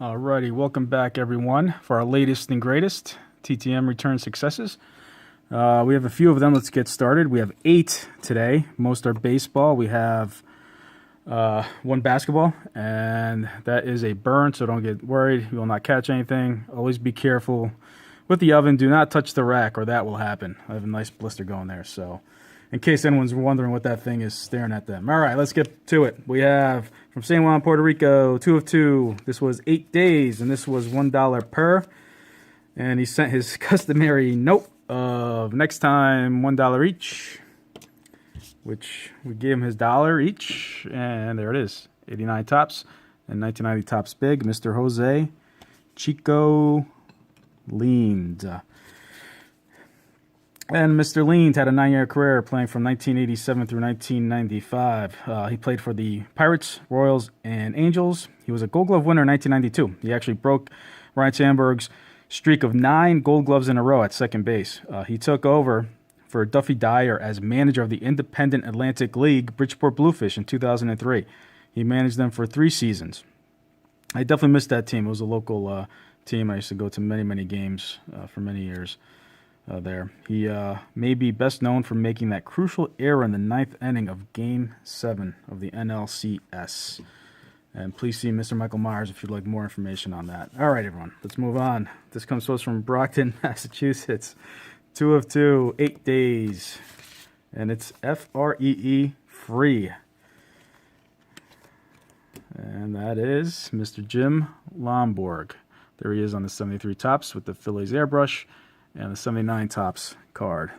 Alrighty, welcome back everyone for our latest and greatest TTM return successes. We have a few of them. Let's get started. We have 8 today. Most are baseball. We have 1 basketball, and that is a burn, so don't get worried. You will not catch anything. Always be careful with the oven. Do not touch the rack, or that will happen. I have a nice blister going there, so in case anyone's wondering what that thing is staring at them. All right, let's get to it. We have from San Juan, Puerto Rico, 2 of 2. This was 8 days, and this was $1 per. And he sent his customary note of next time $1 each, which we gave him his dollar each, and there it is. 89 tops and 1990 tops big. Mr. Jose Chico leaned. And Mr. Leans had a 9-year career playing from 1987 through 1995. He played for the Pirates, Royals, and Angels. He was a Gold Glove winner in 1992. He actually broke Ryne Sandberg's streak of 9 Gold Gloves in a row at second base. He took over for Duffy Dyer as manager of the Independent Atlantic League Bridgeport Bluefish in 2003. He managed them for 3 seasons. I definitely missed that team. It was a local team. I used to go to many games for many years. There. He may be best known for making that crucial error in the 9th inning of Game 7 of the NLCS. And please see Mr. Michael Myers if you'd like more information on that. All right, everyone, let's move on. This comes to us from Brockton, Massachusetts. 2 of 2, 8 days. And it's FREE, free. And that is Mr. Jim Lomborg. There he is on the 73 tops with the Phillies airbrush. And the 79 tops card.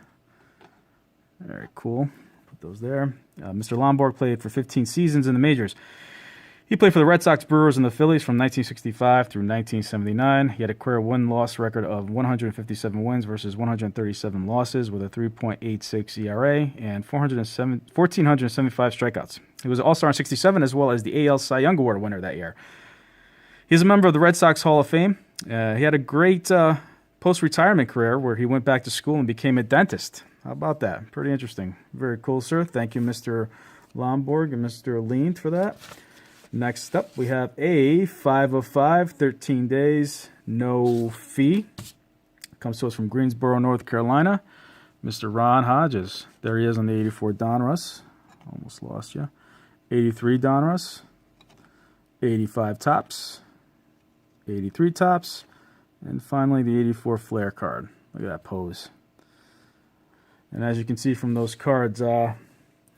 Very cool. Put those there. Mr. Lomborg played for 15 seasons in the majors. He played for the Red Sox, Brewers, and the Phillies from 1965 through 1979. He had a career win-loss record of 157 wins versus 137 losses with a 3.86 ERA and 1,475 strikeouts. He was an All-Star in 67 as well as the AL Cy Young Award winner that year. He's a member of the Red Sox Hall of Fame. He had a great post-retirement career where he went back to school and became a dentist. How about that? Pretty interesting. Very cool, sir. Thank you, Mr. Lomborg and Mr. Leand for that. Next up, we have a 5 of 5, 13 days, no fee. Comes to us from Greensboro, North Carolina. Mr. Ron Hodges. There he is on the 84 Donruss. Almost lost you. 83 Donruss. 85 tops. 83 tops. And finally, the 84 Flair card. Look at that pose. And as you can see from those cards,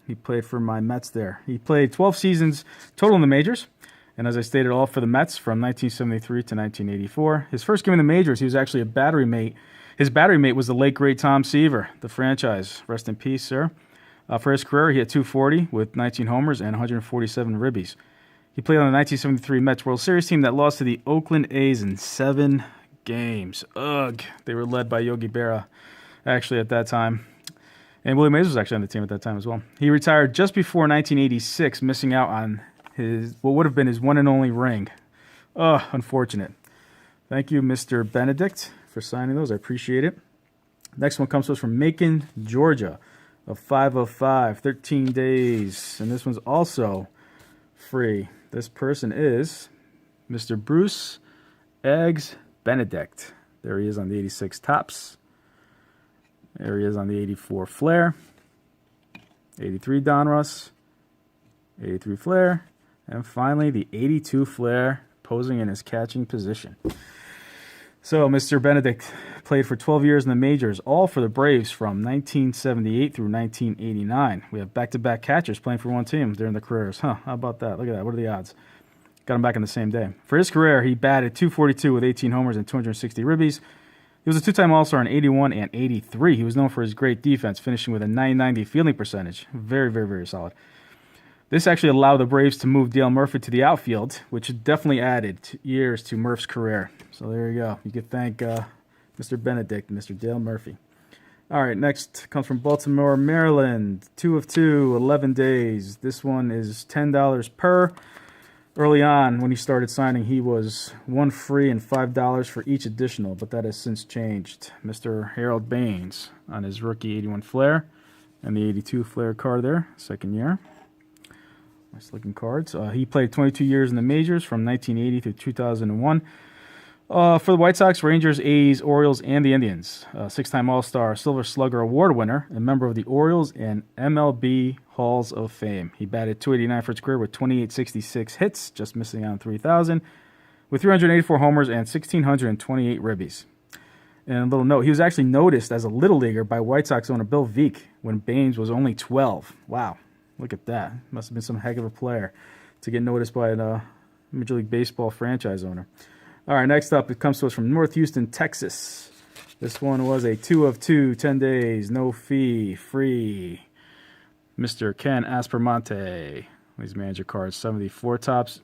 he played for my Mets there. He played 12 seasons total in the majors. And as I stated, all for the Mets from 1973 to 1984. His first game in the majors, he was actually a battery mate. His battery mate was the late, great Tom Seaver, the franchise. Rest in peace, sir. For his career, he had 240 with 19 homers and 147 ribbies. He played on the 1973 Mets World Series team that lost to the Oakland A's in 7 games. Ugh. They were led by Yogi Berra, actually, at that time. And Willie Mays was actually on the team at that time as well. He retired just before 1986, missing out on his what would have been his one and only ring. Ugh, unfortunate. Thank you, Mr. Benedict, for signing those. I appreciate it. Next one comes to us from Macon, Georgia, a 5 of 5, 13 days. And this one's also free. This person is Mr. Bruce Eggs Benedict. There he is on the 86 tops. There he is on the 84 Flair. 83 Donruss. 83 Flair. And finally, the 82 Flair posing in his catching position. So, Mr. Benedict played for 12 years in the majors, all for the Braves from 1978 through 1989. We have back-to-back catchers playing for one team during their careers. How about that? Look at that. What are the odds? Got him back in the same day. For his career, he batted .242 with 18 homers and 260 ribbies. He was a 2-time All-Star in 81 and 83. He was known for his great defense, finishing with a .990 fielding percentage. Very solid. This actually allowed the Braves to move Dale Murphy to the outfield, which definitely added years to Murph's career. So there you go. You could thank Mr. Benedict and Mr. Dale Murphy. All right, next comes from Baltimore, Maryland. 2 of 2, 11 days. This one is $10 per. Early on, when he started signing, he was 1 free and $5 for each additional, but that has since changed. Mr. Harold Baines on his rookie 81 Flair and the 82 Flair card there, second year. Nice looking cards. He played 22 years in the majors from 1980 through 2001. For the White Sox, Rangers, A's, Orioles, and the Indians. Six-time All-Star, Silver Slugger Award winner, and member of the Orioles and MLB Halls of Fame. He batted .289 for his career with 2866 hits, just missing out on 3,000, with 384 homers and 1,628 ribbies. And a little note, he was actually noticed as a little leaguer by White Sox owner Bill Veeck when Baines was only 12. Wow, look at that. Must have been some heck of a player to get noticed by a Major League Baseball franchise owner. All right, next up, it comes to us from North Houston, Texas. This one was a 2 of 2, 10 days, no fee, free. Mr. Ken Aspermante. These manager cards, 74 tops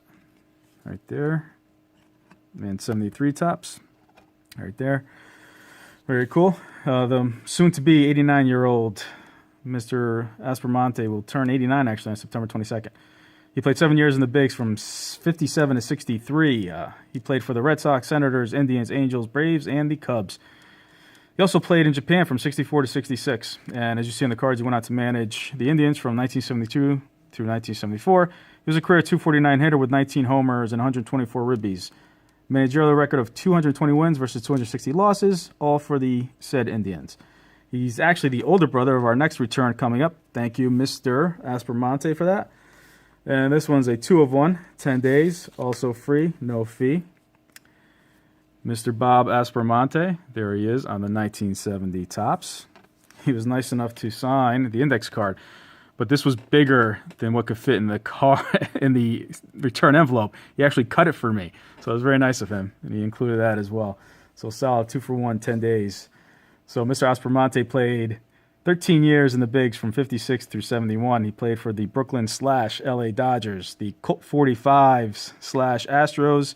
right there. And 73 tops right there. Very cool. The soon-to-be 89-year-old Mr. Aspromonte will turn 89, actually, on September 22nd. He played 7 years in the bigs from 57 to 63. He played for the Red Sox, Senators, Indians, Angels, Braves, and the Cubs. He also played in Japan from 64 to 66. And as you see on the cards, he went out to manage the Indians from 1972 through 1974. He was a career 249 hitter with 19 homers and 124 ribbies. Managerial record of 220 wins versus 260 losses, all for the said Indians. He's actually the older brother of our next return coming up. Thank you, Mr. Aspermonte, for that. And this one's a 2 of 1, 10 days, also free, no fee. Mr. Bob Aspromonte, there he is on the 1970 tops. He was nice enough to sign the index card, but this was bigger than what could fit in the in the return envelope. He actually cut it for me, so it was very nice of him, and he included that as well. So solid 2 for 1, 10 days. So Mr. Aspromonte played 13 years in the bigs from 56 through 71. He played for the Brooklyn/LA Dodgers, the Colt 45s/Astros,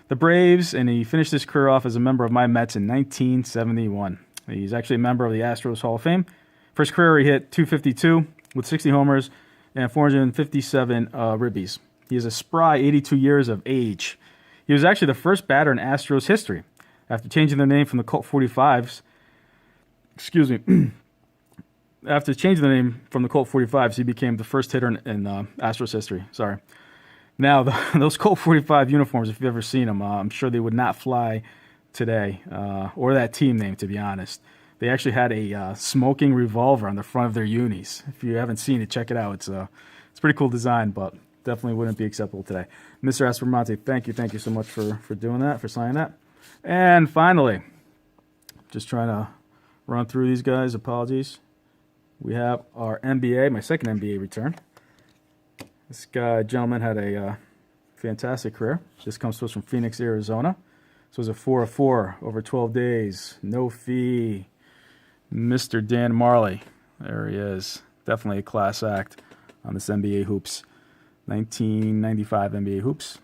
the Braves, and he finished his career off as a member of my Mets in 1971. He's actually a member of the Astros Hall of Fame. For his career, he hit .252 with 60 homers and 457 ribbies. He is a spry 82 years of age. He was actually the first batter in Astros history. After changing their name from the Colt 45s, After changing the name from the Colt 45s, he became the first hitter in Astros history. Sorry. Now, those Colt 45 uniforms, if you've ever seen them, I'm sure they would not fly today, or that team name, to be honest. They actually had a smoking revolver on the front of their unis. If you haven't seen it, check it out. It's a pretty cool design, but definitely wouldn't be acceptable today. Mr. Aspermonte, thank you so much for doing that, for signing that. And finally, just trying to run through these guys. Apologies. We have our NBA, my second NBA return. This gentleman had a fantastic career. This comes to us from Phoenix, Arizona. This was a 4 of 4 over 12 days. No fee. Mr. Dan Marley. There he is. Definitely a class act on this NBA Hoops. 1995 NBA Hoops.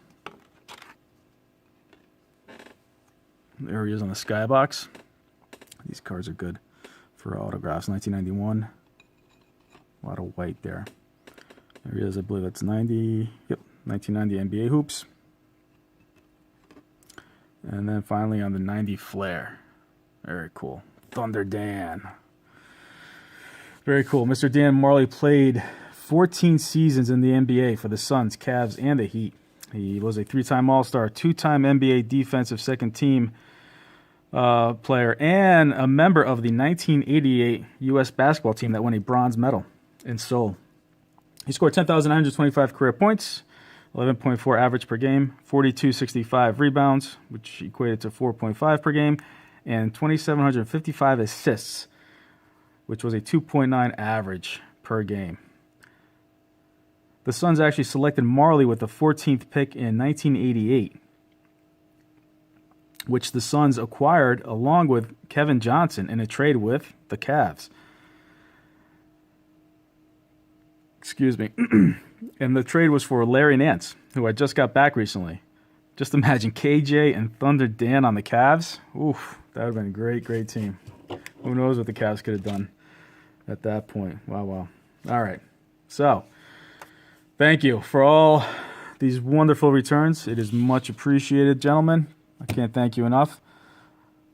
There he is on the skybox. These cards are good for autographs. 1991. A lot of white there. There he is. I believe that's 90. Yep, 1990 NBA Hoops. And then finally on the 90 Flair. Very cool. Thunder Dan. Very cool. Mr. Dan Marley played 14 seasons in the NBA for the Suns, Cavs, and the Heat. He was a 3-time All-Star, 2-time NBA Defensive Second Team player, and a member of the 1988 U.S. basketball team that won a bronze medal in Seoul. He scored 10,925 career points, 11.4 average per game, 42.65 rebounds, which equated to 4.5 per game, and 2,755 assists, which was a 2.9 average per game. The Suns actually selected Marley with the 14th pick in 1988, which the Suns acquired along with Kevin Johnson in a trade with the Cavs. Excuse me. And the trade was for Larry Nance, who I just got back recently. Just imagine KJ and Thunder Dan on the Cavs. Oof, that would have been a great, great team. Who knows what the Cavs could have done at that point. Wow, wow. All right. So, thank you for all these wonderful returns. It is much appreciated, gentlemen. I can't thank you enough.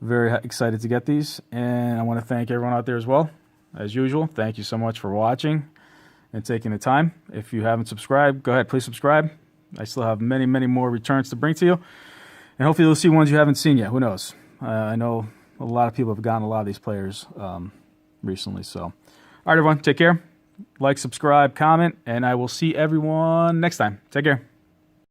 Very excited to get these. And I want to thank everyone out there as well. As usual, thank you so much for watching. and taking the time. If you haven't subscribed, go ahead, please subscribe. I still have many, many more returns to bring to you. And hopefully you'll see ones you haven't seen yet. Who knows? I know a lot of people have gotten a lot of these players recently. So, all right, everyone, take care. Like, subscribe, comment, and I will see everyone next time. Take care.